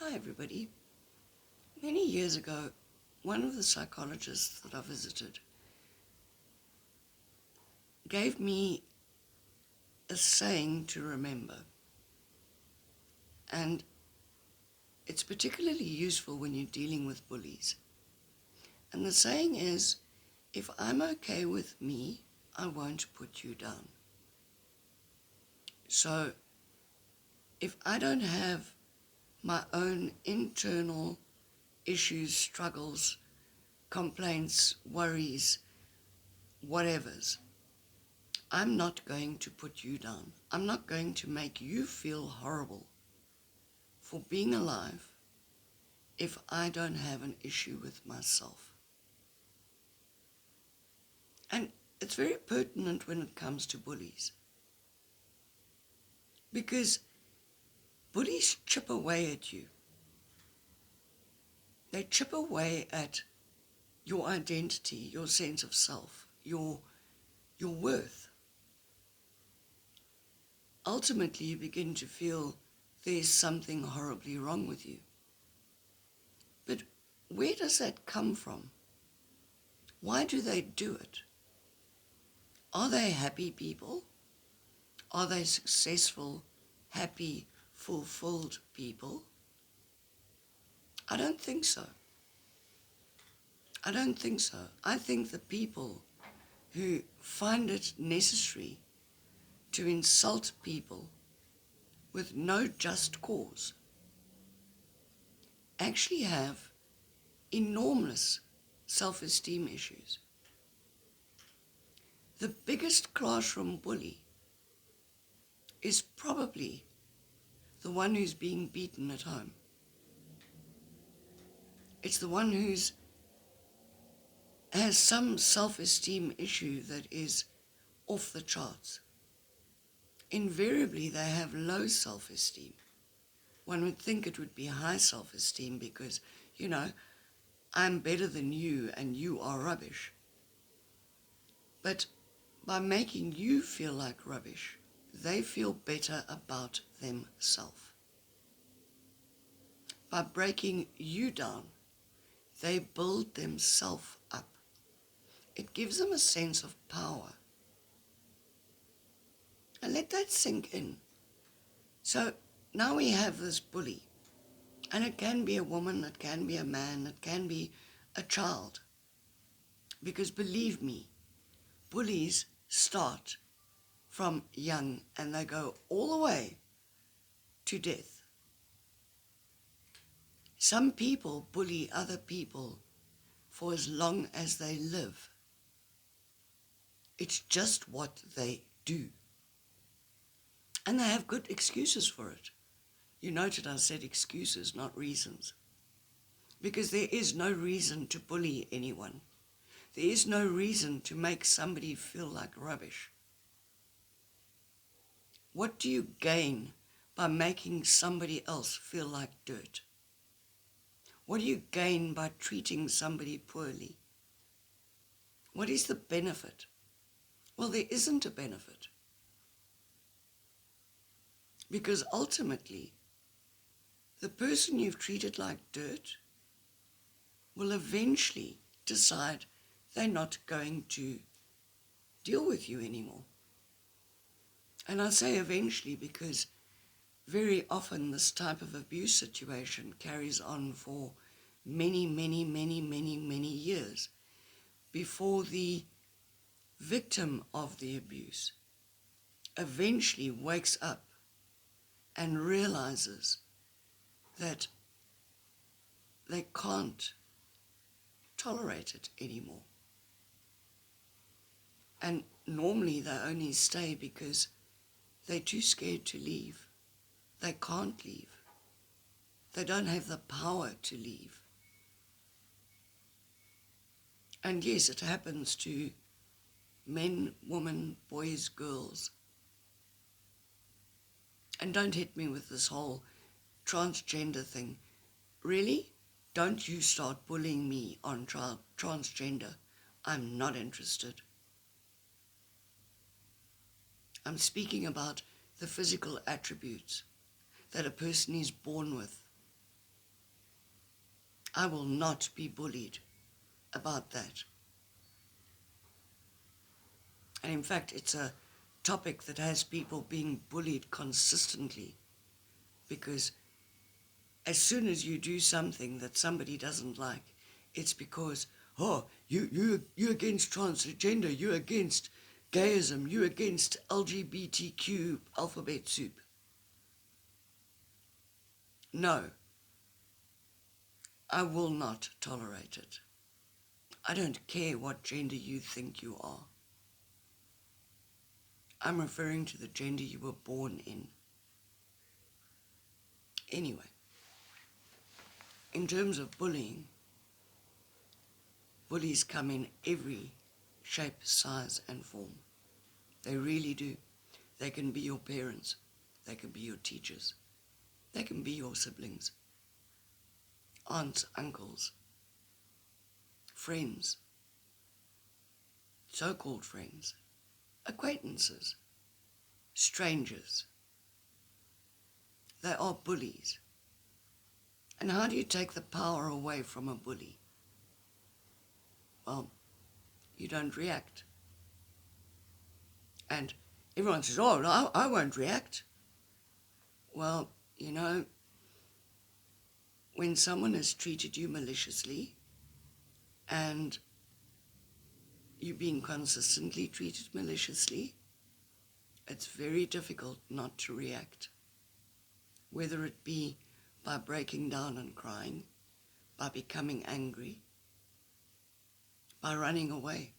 Hi, everybody. Many years ago, one of the psychologists that I visited gave me a saying to remember, and it's particularly useful when you're dealing with bullies. And the saying is, if I'm okay with me, I won't put you down. So, if I don't have my own internal issues, struggles, complaints, worries, whatevers, I'm not going to put you down. I'm not going to make you feel horrible for being alive if I don't have an issue with myself. And it's very pertinent when it comes to bullies, because bullies chip away at you. They chip away at your identity, your sense of self, your worth. Ultimately, you begin to feel there's something horribly wrong with you. But where does that come from? Why do they do it? Are they happy people? Are they successful, happy, fulfilled people? I don't think so. I don't think so. I think the people who find it necessary to insult people with no just cause actually have enormous self-esteem issues. The biggest classroom bully is probably the one who's being beaten at home. It's the one who's has some self-esteem issue that is off the charts. Invariably, they have low self-esteem. One would think it would be high self-esteem because, I'm better than you and you are rubbish. But by making you feel like rubbish, they feel better about themselves. By breaking you down, they build themselves up. It gives them a sense of power. And let that sink in. So now we have this bully. And it can be a woman, it can be a man, it can be a child. Because believe me, bullies start from young and they go all the way to death. Some people bully other people for as long as they live. It's just what they do. And they have good excuses for it. You noted I said excuses, not reasons. Because there is no reason to bully anyone. There is no reason to make somebody feel like rubbish. What do you gain by making somebody else feel like dirt? What do you gain by treating somebody poorly? What is the benefit? Well, there isn't a benefit. Because ultimately, the person you've treated like dirt will eventually decide they're not going to deal with you anymore. And I say eventually because very often this type of abuse situation carries on for many, many, many, many, many years before the victim of the abuse eventually wakes up and realizes that they can't tolerate it anymore. And normally they only stay because they're too scared to leave. They can't leave. They don't have the power to leave. And yes, it happens to men, women, boys, girls. And don't hit me with this whole transgender thing. Really? Don't you start bullying me on transgender. I'm not interested. I'm speaking about the physical attributes that a person is born with. I will not be bullied about that. And in fact, it's a topic that has people being bullied consistently, because as soon as you do something that somebody doesn't like, it's because, oh, you against transgender, you against gayism, you against LGBTQ alphabet soup. No, I will not tolerate it. I don't care what gender you think you are. I'm referring to the gender you were born in. Anyway, in terms of bullying, bullies come in every shape, size and form. They really do. They can be your parents. They can be your teachers. They can be your siblings, aunts, uncles, friends, so-called friends, acquaintances, strangers. They are bullies. And how do you take the power away from a bully? Well, you don't react. And everyone says, oh, no, I won't react. Well, you know, when someone has treated you maliciously and you're being consistently treated maliciously, it's very difficult not to react. Whether it be by breaking down and crying, by becoming angry, by running away.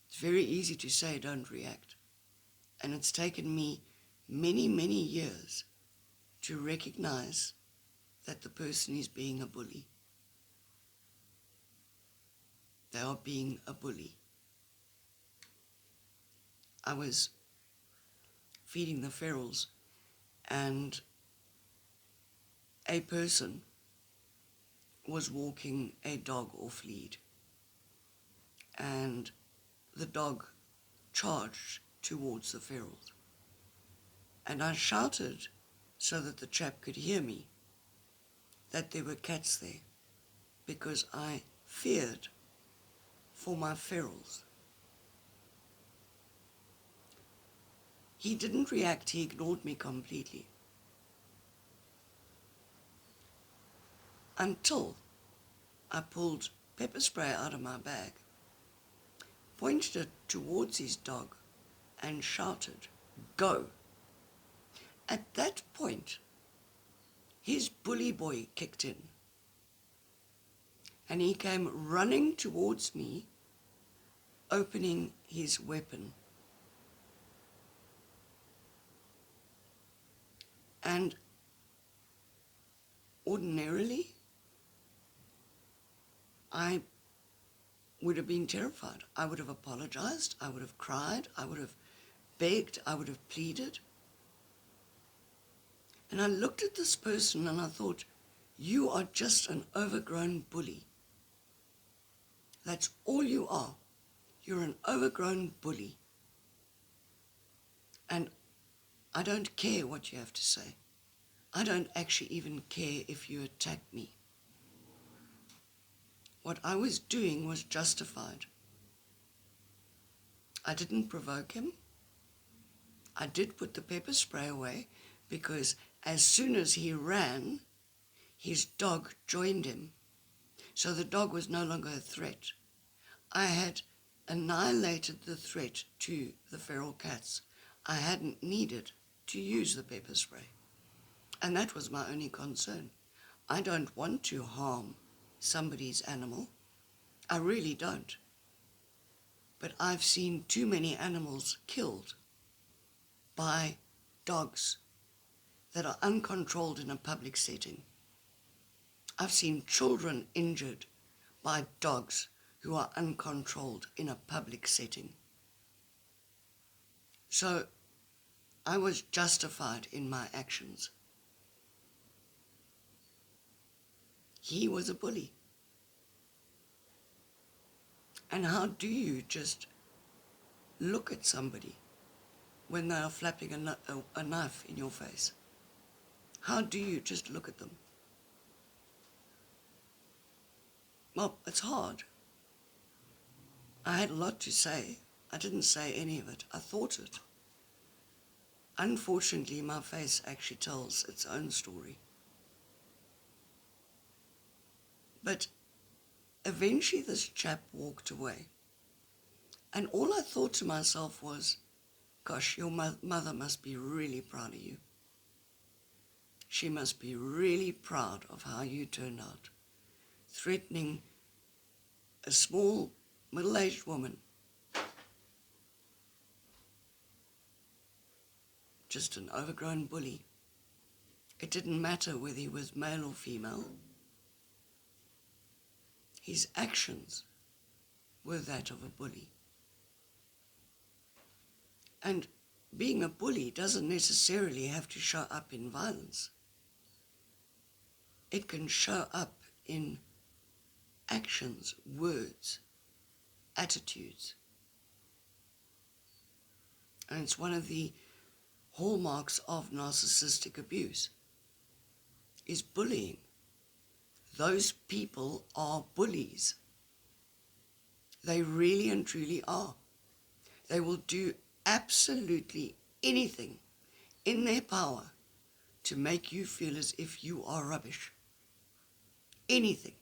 It's very easy to say don't react. And it's taken me many, many years to recognize that the person is being a bully. They are being a bully. I was feeding the ferals and a person was walking a dog off lead, and the dog charged towards the ferals. And I shouted so that the chap could hear me that there were cats there, because I feared for my ferals. He didn't react, he ignored me completely. Until I pulled pepper spray out of my bag, pointed it towards his dog, and shouted, "Go!" At that point, his bully boy kicked in, and he came running towards me, opening his weapon. And ordinarily, I would have been terrified. I would have apologized, I would have cried, I would have begged, I would have pleaded. And I looked at this person and I thought, you are just an overgrown bully. That's all you are. You're an overgrown bully. And I don't care what you have to say. I don't actually even care if you attack me. What I was doing was justified. I didn't provoke him. I did put the pepper spray away because as soon as he ran, his dog joined him. So the dog was no longer a threat. I had annihilated the threat to the feral cats. I hadn't needed to use the pepper spray. And that was my only concern. I don't want to harm somebody's animal. I really don't. But I've seen too many animals killed by dogs that are uncontrolled in a public setting. I've seen children injured by dogs who are uncontrolled in a public setting. So I was justified in my actions. He was a bully. And how do you just look at somebody when they are flapping a knife in your face? How do you just look at them? Well, it's hard. I had a lot to say. I didn't say any of it. I thought it. Unfortunately, my face actually tells its own story. But eventually this chap walked away. And all I thought to myself was, gosh, your mother must be really proud of you. She must be really proud of how you turned out, threatening a small, middle-aged woman, just an overgrown bully. It didn't matter whether he was male or female. His actions were that of a bully. And being a bully doesn't necessarily have to show up in violence. It can show up in actions, words, attitudes. And it's one of the hallmarks of narcissistic abuse, is bullying. Those people are bullies. They really and truly are. They will do absolutely anything in their power to make you feel as if you are rubbish. Anything.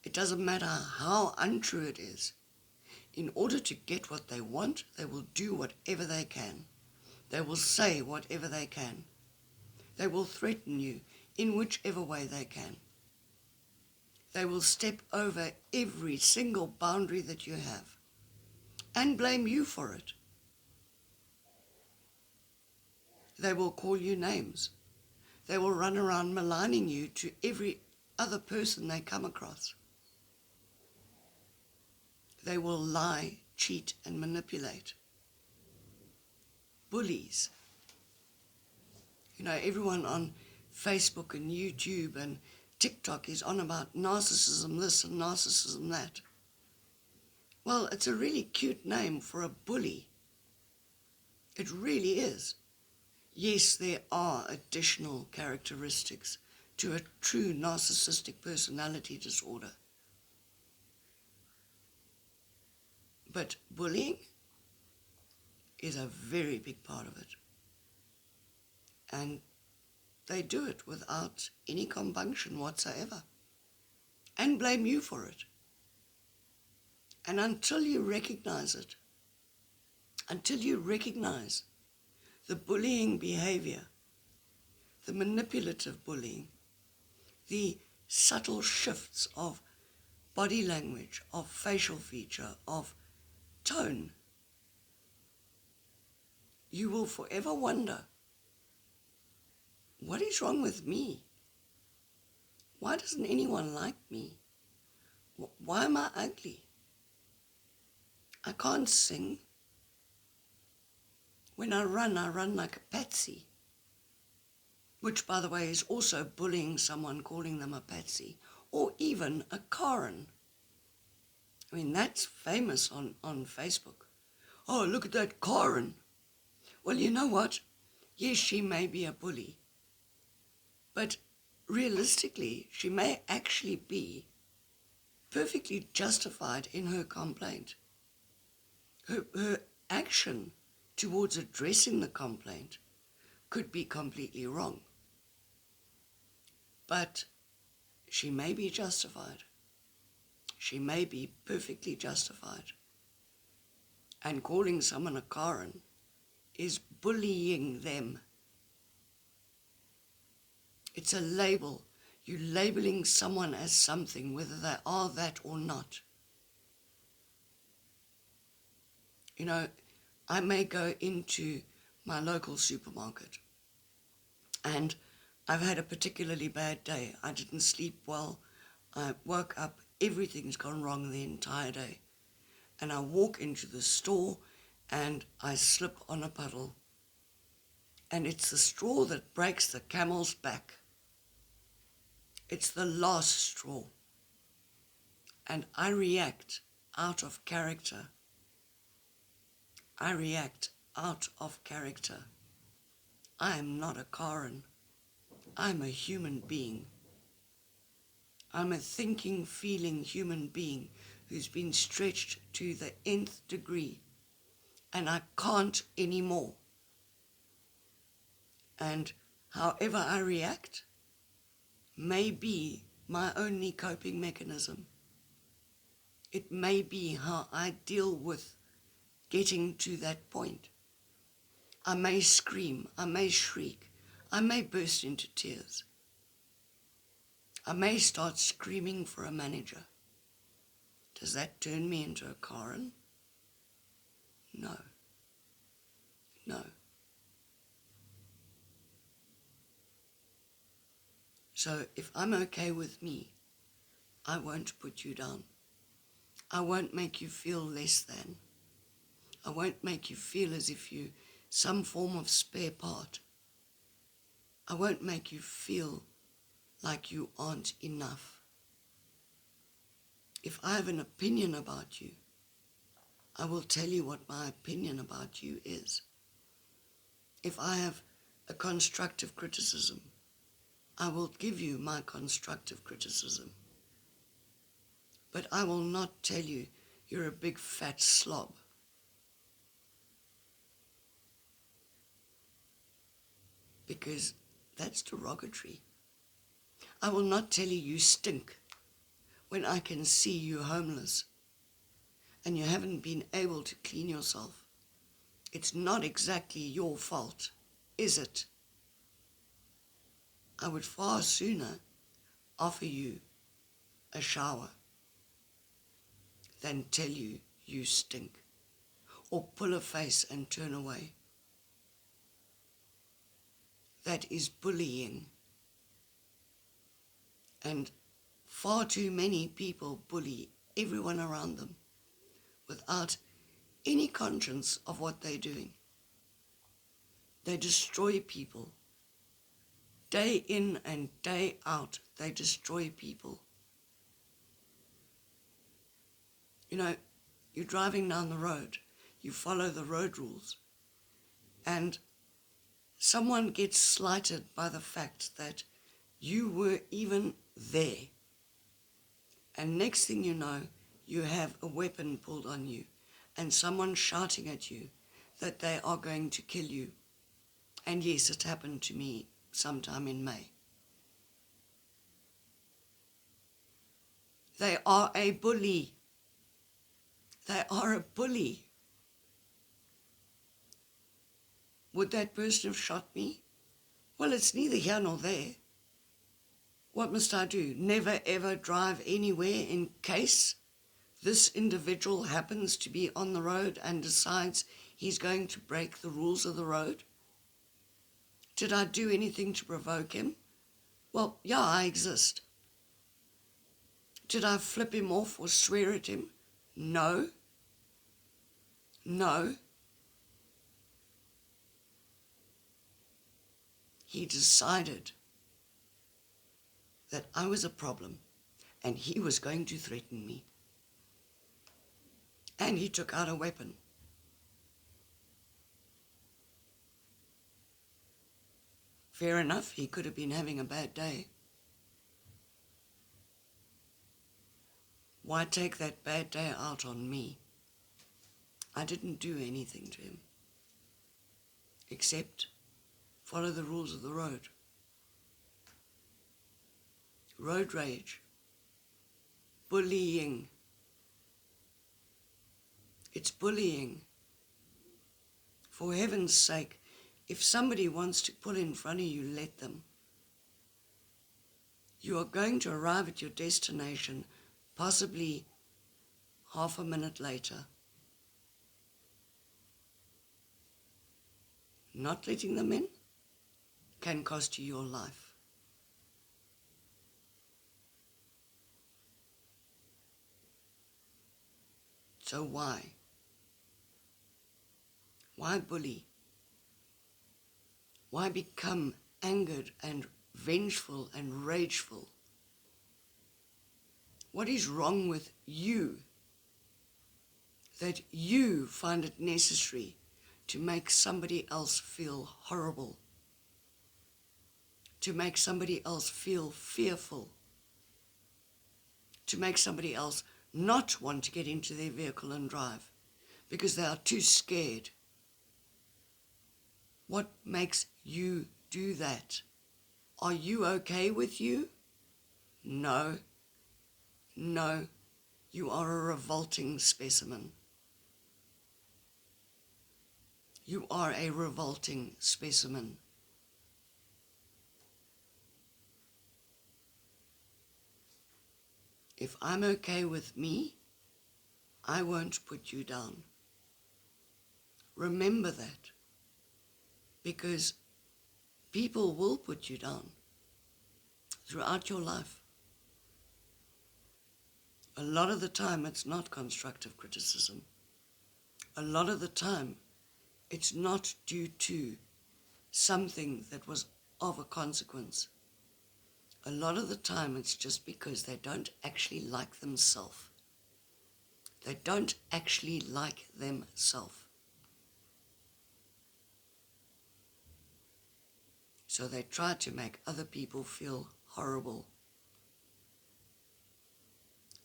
It doesn't matter how untrue it is. In order to get what they want, they will do whatever they can. They will say whatever they can. They will threaten you in whichever way they can. They will step over every single boundary that you have and blame you for it. They will call you names. They will run around maligning you to every other person they come across. They will lie, cheat, and manipulate. Bullies. You know, everyone on Facebook and YouTube and TikTok is on about narcissism this and narcissism that. Well, it's a really cute name for a bully. It really is. Yes, there are additional characteristics to a true narcissistic personality disorder. But bullying is a very big part of it. And they do it without any compunction whatsoever and blame you for it. And until you recognize it, until you recognize the bullying behavior, the manipulative bullying, the subtle shifts of body language, of facial feature, of tone, you will forever wonder, what is wrong with me? Why doesn't anyone like me? Why am I ugly? I can't sing. When I run like a patsy. Which, by the way, is also bullying someone, calling them a patsy, or even a Karen. I mean, that's famous on Facebook. Oh, look at that Karen. Well, you know what? Yes, she may be a bully, but realistically, she may actually be perfectly justified in her complaint. Her action towards addressing the complaint could be completely wrong, but she may be justified. She may be perfectly justified. And calling someone a Karen is bullying them. It's a label. You're labeling someone as something, whether they are that or not. You know, I may go into my local supermarket and I've had a particularly bad day. I didn't sleep well. I woke up, everything's gone wrong the entire day. And I walk into the store and I slip on a puddle. And it's the straw that breaks the camel's back. It's the last straw. And I react out of character. I react out of character. I am not a Karen. I'm a human being. I'm a thinking, feeling human being who's been stretched to the nth degree, and I can't anymore. And however I react may be my only coping mechanism. It may be how I deal with getting to that point. I may scream, I may shriek, I may burst into tears. I may start screaming for a manager. Does that turn me into a Karen? No. No. So if I'm okay with me, I won't put you down. I won't make you feel less than. I won't make you feel as if you're some form of spare part. I won't make you feel like you aren't enough. If I have an opinion about you, I will tell you what my opinion about you is. If I have a constructive criticism, I will give you my constructive criticism. But I will not tell you you're a big fat slob. Because that's derogatory. I will not tell you you stink when I can see you homeless and you haven't been able to clean yourself. It's not exactly your fault, is it? I would far sooner offer you a shower than tell you you stink or pull a face and turn away. That is bullying. And far too many people bully everyone around them without any conscience of what they're doing. They destroy people. Day in and day out, they destroy people. You know, you're driving down the road, you follow the road rules, and someone gets slighted by the fact that you were even there. And next thing you know, you have a weapon pulled on you and someone shouting at you that they are going to kill you. And yes, it happened to me sometime in May. They are a bully. They are a bully. Would that person have shot me? Well, it's neither here nor there. What must I do? Never ever drive anywhere in case this individual happens to be on the road and decides he's going to break the rules of the road? Did I do anything to provoke him? Well, yeah, I exist. Did I flip him off or swear at him? No. No. He decided that I was a problem and he was going to threaten me. And he took out a weapon. Fair enough, he could have been having a bad day. Why take that bad day out on me? I didn't do anything to him, except follow the rules of the road. Road rage. Bullying. It's bullying. For heaven's sake, if somebody wants to pull in front of you, let them. You are going to arrive at your destination possibly half a minute later. Not letting them in can cost you your life. So why? Why bully? Why become angered and vengeful and rageful? What is wrong with you that you find it necessary to make somebody else feel horrible, to make somebody else feel fearful? to make somebody else not want to get into their vehicle and drive because they are too scared. What makes you do that? Are you okay with you? No. No. You are a revolting specimen. You are a revolting specimen. If I'm okay with me, I won't put you down. Remember that, because people will put you down throughout your life. A lot of the time, it's not constructive criticism. A lot of the time, it's not due to something that was of a consequence. A lot of the time, it's just because they don't actually like themselves. They don't actually like themselves. So they try to make other people feel horrible.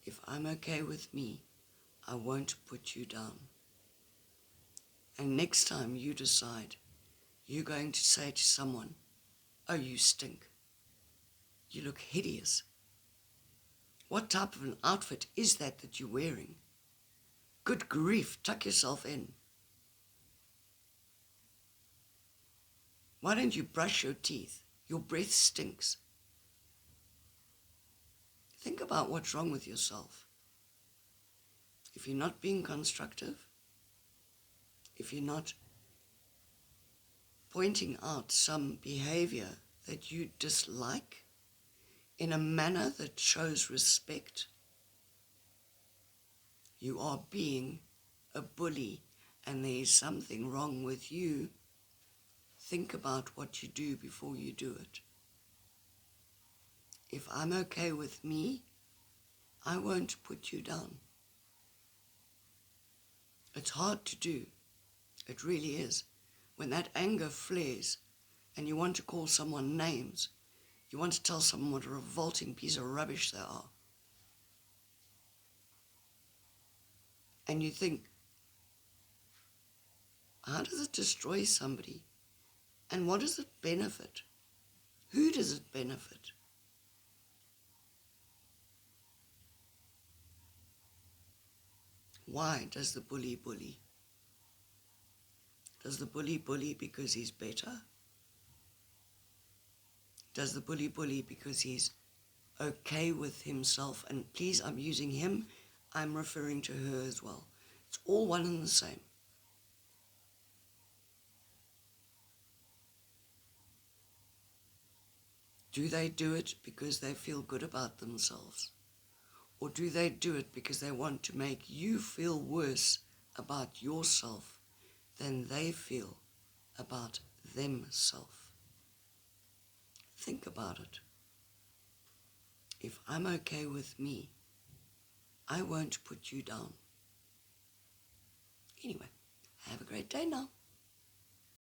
If I'm okay with me, I won't put you down. And next time you decide you're going to say to someone, "Oh, you stink. You look hideous. What type of an outfit is that you're wearing? Good grief, tuck yourself in. Why don't you brush your teeth? Your breath stinks." Think about what's wrong with yourself. If you're not being constructive, if you're not pointing out some behavior that you dislike in a manner that shows respect, you are being a bully, and there is something wrong with you. Think about what you do before you do it. If I'm okay with me, I won't put you down. It's hard to do. It really is. When that anger flares and you want to call someone names, you want to tell someone what a revolting piece of rubbish they are, and you think, how does it destroy somebody? And what does it benefit? Who does it benefit? Why does the bully bully? Does the bully bully because he's better? Does the bully bully because he's okay with himself? And please, I'm using him, I'm referring to her as well. It's all one and the same. Do they do it because they feel good about themselves? Or do they do it because they want to make you feel worse about yourself than they feel about themselves? Think about it. If I'm okay with me, I won't put you down. Anyway, have a great day now.